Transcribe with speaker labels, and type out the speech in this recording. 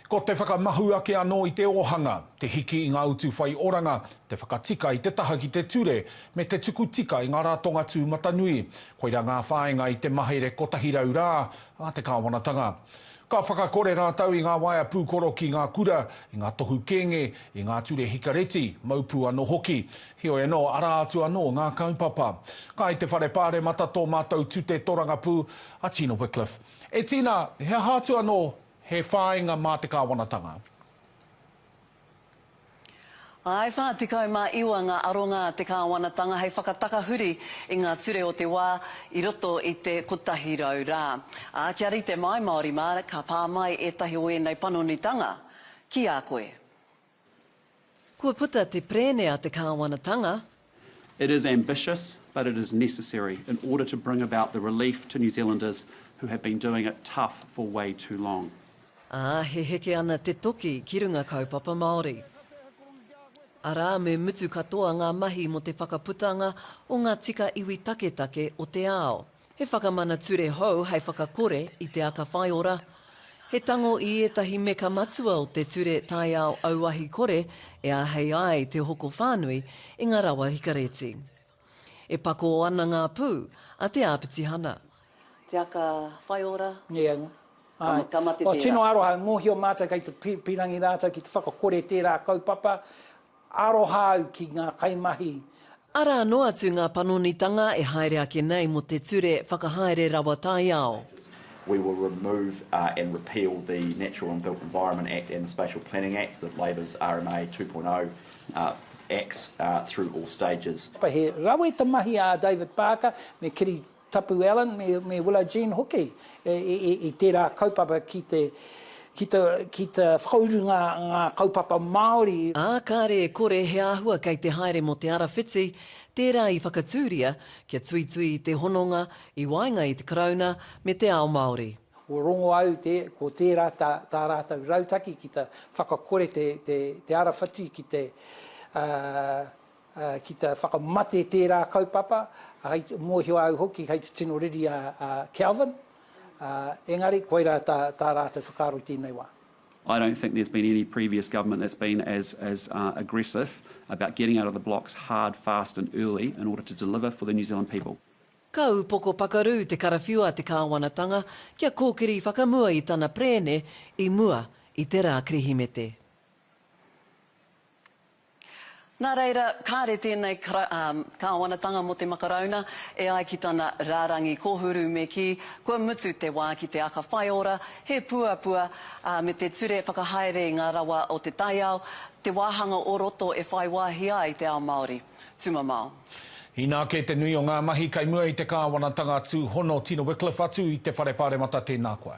Speaker 1: Ko te whakamahu ake anō I te ohanga, te hiki I ngā utu whai oranga, te whakatika I te taha ki te ture, me te tuku tika I ngā rātonga tū matanui. Koira ngā whāenga I te mahere kotahirau rā, a te Kāwanatanga. Ka whakakore rātau I ngā waia pūkoro ki ngā kura, I ngā tohu kenge, I ngā ture hikareti, maupū anō hoki. Hio e no, ara atu anō ngā kaupapa. Ka I te whare pāre matato mātou tūte toranga pū, a Tino Wycliffe. E tina, he hātu anō, he whāenga mā te Kāwanatanga.
Speaker 2: Ai whātikau mā iwa ngā aronga te Kāwanatanga hei whakataka huri I ngā ture o te wā I roto I te kotahirau rā. Kia rite mai Māori mā, ka pā mai etahi o enei panonitanga. Ki a koe?
Speaker 3: Kua puta te prene a te Kāwanatanga.
Speaker 4: It is ambitious, but it is necessary in order to bring about the relief to New Zealanders who have been doing it tough for way too long.
Speaker 3: He heke ana te toki ki runga kaupapa Māori. Arā me mutu katoa ngā mahi mo te whakaputanga o ngā tika iwi take o te ao. He whakamana ture hou hei whakakore I te aka whaiora. He tango I etahi meka matua o te ture tai ao auahi kore e a hei ai te hoko whānui I ngā rawa hikareti. E pako ana ngā pū a te āpitihana.
Speaker 2: Te aka whaiora?
Speaker 5: Yeah.
Speaker 2: Kamate tērā.
Speaker 5: O tino aroha, ngōhio mātou kei te pirangi rātou ki te whakakore tērā kaupapa, aroha au ki ngā kaimahi.
Speaker 3: Ara anō atu ngā panonitanga e haere ake nei mo te ture whakahaere rawa tai ao.
Speaker 6: We will remove and repeal the Natural and Built Environment Act and the Spatial Planning Act, the Labour's RMA 2.0 acts through all stages.
Speaker 5: He rawe te mahi a David Parker, me Kiri Tapu Allen, me Willow Jean Hoki, I tērā kaupapa ki te whauru ngā kaupapa Māori.
Speaker 3: Kāre e kore he āhua kei te haere mo te arawhiti, tērā I whakatūria, kia tuitui I te hononga, I wainga I te karauna, me te ao Māori.
Speaker 5: O rongo au ko tērā tā rātou rautaki ki te whakakore te arawhiti ki te whakamate tērā kaupapa, mōhio au hoki hei te tino riri a Kelvin. Engari, koira tā rātou whakaro I tēnei wā.
Speaker 4: I don't think there's been any previous government that's been as aggressive about getting out of the blocks hard, fast and early in order to deliver for the New Zealand people.
Speaker 3: Kau poko pakaru te karawhiua te Kāwanatanga, kia kōkiri whakamua I tana prene, I mua I te rā krihimete.
Speaker 2: Nā reira, kāre tēnei Kāwanatanga mo te makarauna, e ai ki tana Rārangi Kōhuru me ki, kua mutu te wā ki te aka whaiora, he puapua me te ture whakahaere ngā rawa o te taiao, te wāhanga o roto e whai wāhi ai te ao Māori. Tuma mau.
Speaker 1: Ina ke te nui o ngā mahi kai mua I te Kāwanatanga tū hono Tino Wycliffe atu I te whare pāre mata tēnā koe.